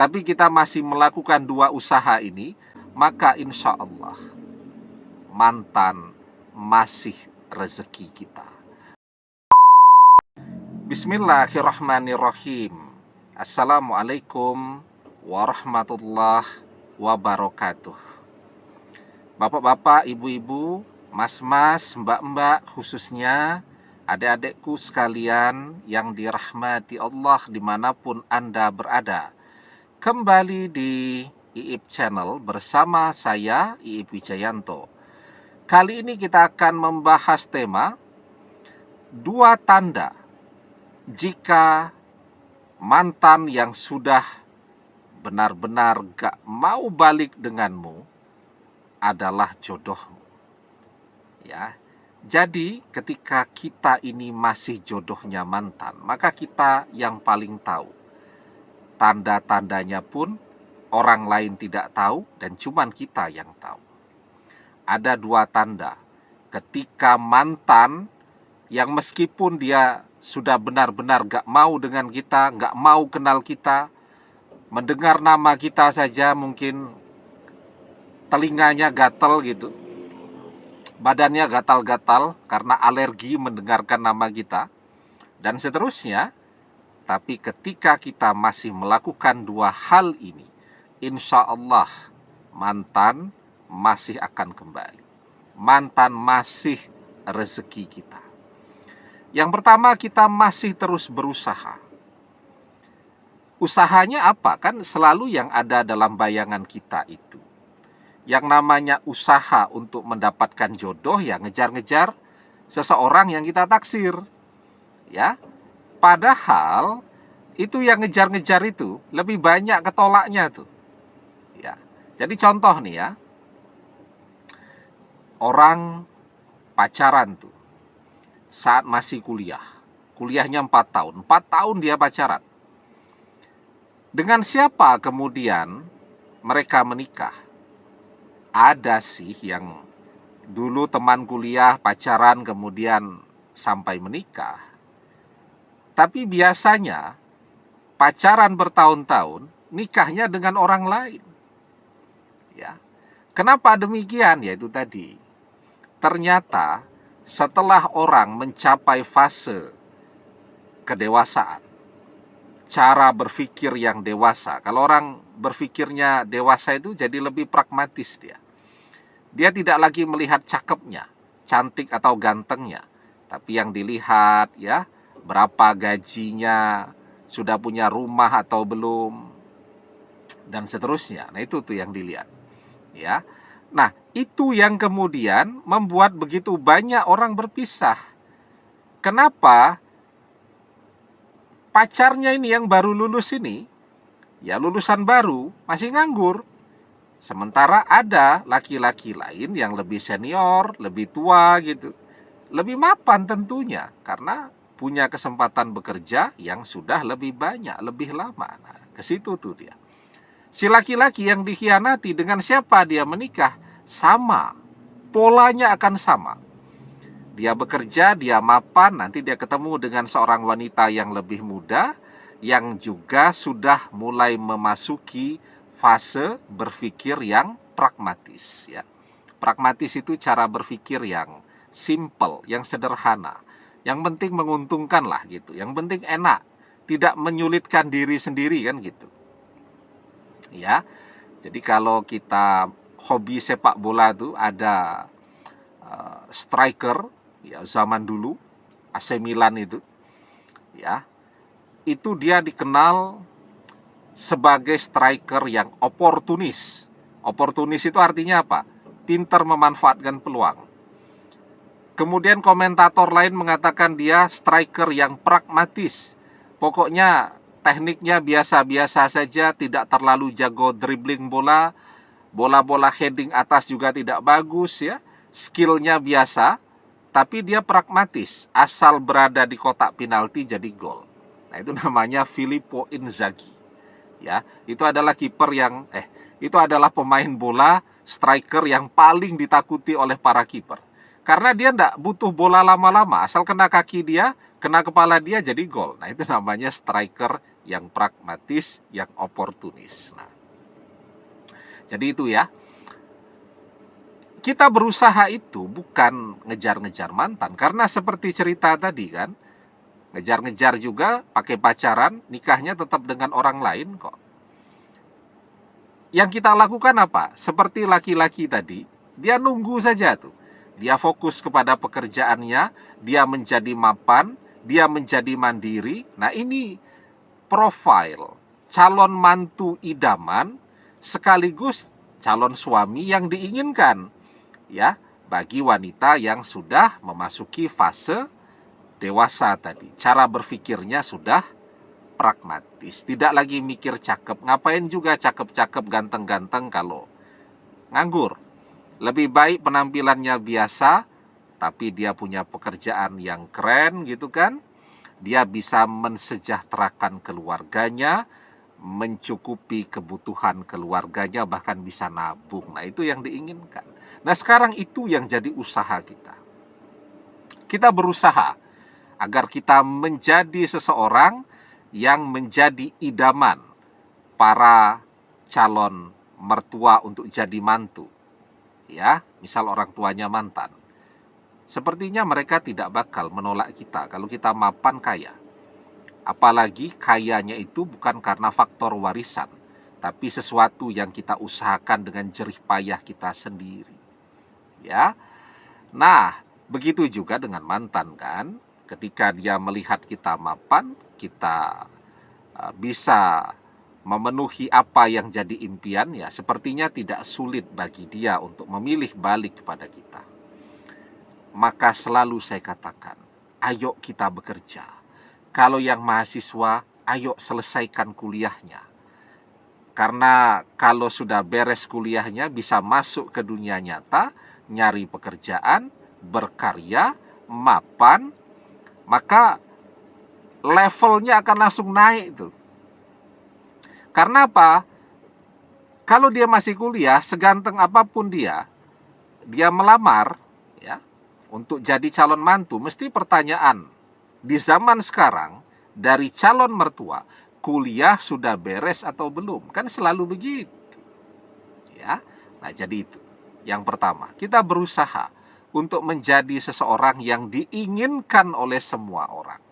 tapi kita masih melakukan dua usaha ini, maka insya Allah mantan masih rezeki kita. Bismillahirrahmanirrahim. Assalamualaikum warahmatullahi wabarakatuh. Bapak-bapak, ibu-ibu, mas-mas, mbak-mbak, khususnya adik-adikku sekalian yang dirahmati Allah dimanapun Anda berada. Kembali di IIP Channel bersama saya, IIP Wijayanto. Kali ini kita akan membahas tema dua tanda jika mantan yang sudah benar-benar gak mau balik denganmu adalah jodohmu. Ya, jadi ketika kita ini masih jodohnya mantan, maka kita yang paling tahu. Tanda-tandanya pun orang lain tidak tahu dan cuman kita yang tahu. Ada dua tanda ketika mantan yang meskipun dia sudah benar-benar gak mau dengan kita, gak mau kenal kita, mendengar nama kita saja mungkin telinganya gatal gitu, badannya gatal-gatal karena alergi mendengarkan nama kita, dan seterusnya. Tapi ketika kita masih melakukan dua hal ini, insya Allah mantan masih akan kembali. Mantan masih rezeki kita. Yang pertama, kita masih terus berusaha. Usahanya apa? Kan selalu yang ada dalam bayangan kita itu. Yang namanya usaha untuk mendapatkan jodoh, ya ngejar-ngejar seseorang yang kita taksir. Ya, padahal itu yang ngejar-ngejar itu lebih banyak ketolaknya tuh. Ya, jadi contoh nih ya, orang pacaran tuh saat masih kuliah. Kuliahnya 4 tahun. 4 tahun dia pacaran. Dengan siapa kemudian mereka menikah? Ada sih yang dulu teman kuliah pacaran kemudian sampai menikah. Tapi biasanya pacaran bertahun-tahun, nikahnya dengan orang lain. Ya. Kenapa demikian? Ya itu tadi. Ternyata setelah orang mencapai fase kedewasaan, cara berpikir yang dewasa. Kalau orang berpikirnya dewasa itu jadi lebih pragmatis dia. Dia tidak lagi melihat cakepnya, cantik atau gantengnya, tapi yang dilihat ya, berapa gajinya, sudah punya rumah atau belum, dan seterusnya. Nah, itu tuh yang dilihat. Ya. Nah, itu yang kemudian membuat begitu banyak orang berpisah. Kenapa? Pacarnya ini yang baru lulus ini, ya lulusan baru, masih nganggur. Sementara ada laki-laki lain yang lebih senior, lebih tua gitu. Lebih mapan tentunya, karena punya kesempatan bekerja yang sudah lebih banyak, lebih lama. Nah, ke situ tuh dia. Si laki-laki yang dikhianati dengan siapa dia menikah, sama. Polanya akan sama. Dia bekerja, dia mapan, nanti dia ketemu dengan seorang wanita yang lebih muda, yang juga sudah mulai memasuki fase berpikir yang pragmatis. Ya. Pragmatis itu cara berpikir yang simple, yang sederhana. Yang penting menguntungkan lah gitu. Yang penting enak, tidak menyulitkan diri sendiri kan gitu. Ya. Jadi kalau kita hobi sepak bola tuh ada striker ya zaman dulu AC Milan itu. Ya. Itu dia dikenal sebagai striker yang oportunis. Oportunis itu artinya apa? Pintar memanfaatkan peluang. Kemudian komentator lain mengatakan dia striker yang pragmatis. Pokoknya tekniknya biasa-biasa saja, tidak terlalu jago dribbling bola. Bola-bola heading atas juga tidak bagus ya. Skillnya biasa, tapi dia pragmatis. Asal berada di kotak penalti jadi gol. Nah, itu namanya Filippo Inzaghi. Ya, itu adalah kiper yang itu adalah pemain bola striker yang paling ditakuti oleh para kiper. Karena dia tidak butuh bola lama-lama, asal kena kaki dia, kena kepala dia jadi gol. Nah, itu namanya striker yang pragmatis, yang oportunis. Nah, jadi itu ya. Kita berusaha itu bukan ngejar-ngejar mantan, karena seperti cerita tadi kan, ngejar-ngejar juga pakai pacaran, nikahnya tetap dengan orang lain kok. Yang kita lakukan apa? Seperti laki-laki tadi, dia nunggu saja tuh. Dia fokus kepada pekerjaannya, dia menjadi mapan, dia menjadi mandiri. Nah, ini profil calon mantu idaman sekaligus calon suami yang diinginkan, ya, bagi wanita yang sudah memasuki fase dewasa tadi. Cara berpikirnya sudah pragmatis, tidak lagi mikir cakep. Ngapain juga cakep-cakep, ganteng-ganteng kalau nganggur. Lebih baik penampilannya biasa, tapi dia punya pekerjaan yang keren gitu kan. Dia bisa mensejahterakan keluarganya, mencukupi kebutuhan keluarganya, bahkan bisa nabung. Nah, itu yang diinginkan. Nah, sekarang itu yang jadi usaha kita. Kita berusaha agar kita menjadi seseorang yang menjadi idaman para calon mertua untuk jadi mantu. Ya, misal orang tuanya mantan. Sepertinya mereka tidak bakal menolak kita kalau kita mapan kaya. Apalagi kayanya itu bukan karena faktor warisan, tapi sesuatu yang kita usahakan dengan jerih payah kita sendiri. Ya. Nah, begitu juga dengan mantan kan. Ketika dia melihat kita mapan, kita bisa memenuhi apa yang jadi impiannya, sepertinya tidak sulit bagi dia untuk memilih balik kepada kita. Maka selalu saya katakan, ayo kita bekerja. Kalau yang mahasiswa, ayo selesaikan kuliahnya. Karena kalau sudah beres kuliahnya, bisa masuk ke dunia nyata, nyari pekerjaan, berkarya, mapan, maka levelnya akan langsung naik tuh. Karena apa? Kalau dia masih kuliah, seganteng apapun dia melamar ya untuk jadi calon mantu, mesti pertanyaan di zaman sekarang dari calon mertua, kuliah sudah beres atau belum? Kan selalu begitu. Ya. Nah, jadi itu. Yang pertama, kita berusaha untuk menjadi seseorang yang diinginkan oleh semua orang.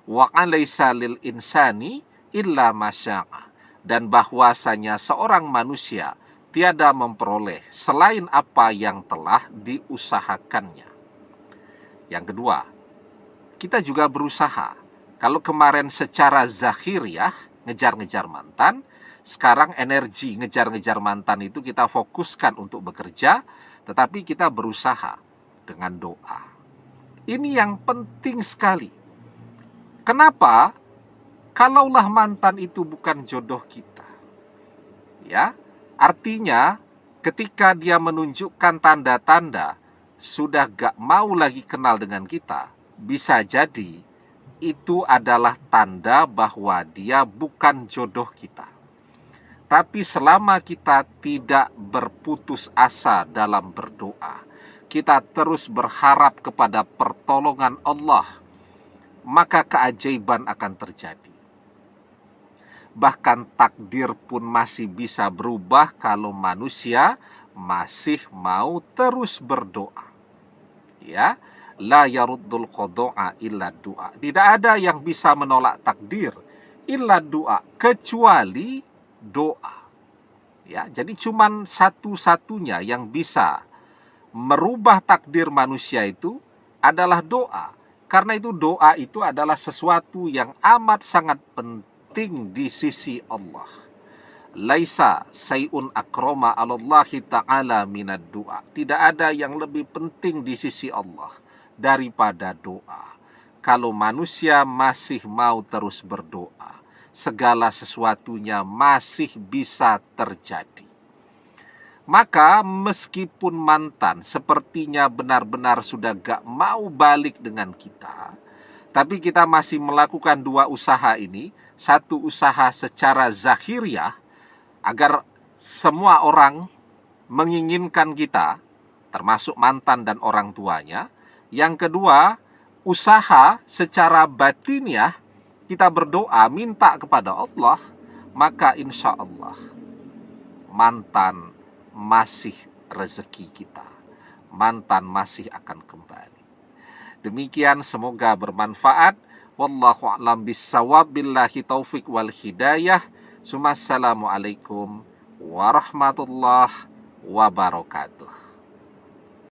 Wa 'alaisa lil insani illa masya'a. Dan bahwasanya seorang manusia tiada memperoleh selain apa yang telah diusahakannya. Yang kedua, kita juga berusaha. Kalau kemarin secara zahiriah ngejar-ngejar mantan, sekarang energi ngejar-ngejar mantan itu kita fokuskan untuk bekerja, tetapi kita berusaha dengan doa. Ini yang penting sekali. Kenapa? Kalaulah mantan itu bukan jodoh kita, ya, artinya ketika dia menunjukkan tanda-tanda sudah gak mau lagi kenal dengan kita, bisa jadi itu adalah tanda bahwa dia bukan jodoh kita. Tapi selama kita tidak berputus asa dalam berdoa, kita terus berharap kepada pertolongan Allah, maka keajaiban akan terjadi. Bahkan takdir pun masih bisa berubah kalau manusia masih mau terus berdoa. Ya, la yaruddul qada'a illa du'a. Tidak ada yang bisa menolak takdir illa du'a, kecuali doa. Ya, jadi cuman satu-satunya yang bisa merubah takdir manusia itu adalah doa. Karena itu doa itu adalah sesuatu yang amat sangat penting di sisi Allah. Laisa sayun akroma 'alallahi ta'ala minad du'a. Tidak ada yang lebih penting di sisi Allah daripada doa. Kalau manusia masih mau terus berdoa, segala sesuatunya masih bisa terjadi. Maka meskipun mantan sepertinya benar-benar sudah gak mau balik dengan kita, tapi kita masih melakukan dua usaha ini. Satu usaha secara zahiriah, agar semua orang menginginkan kita, termasuk mantan dan orang tuanya. Yang kedua, usaha secara batiniah, kita berdoa, minta kepada Allah, maka insya Allah mantan masih rezeki kita. Mantan masih akan kembali. Demikian, semoga bermanfaat. Wallahu a'lam bissawab, billahi taufik wal hidayah. Assalamualaikum warahmatullahi wabarakatuh.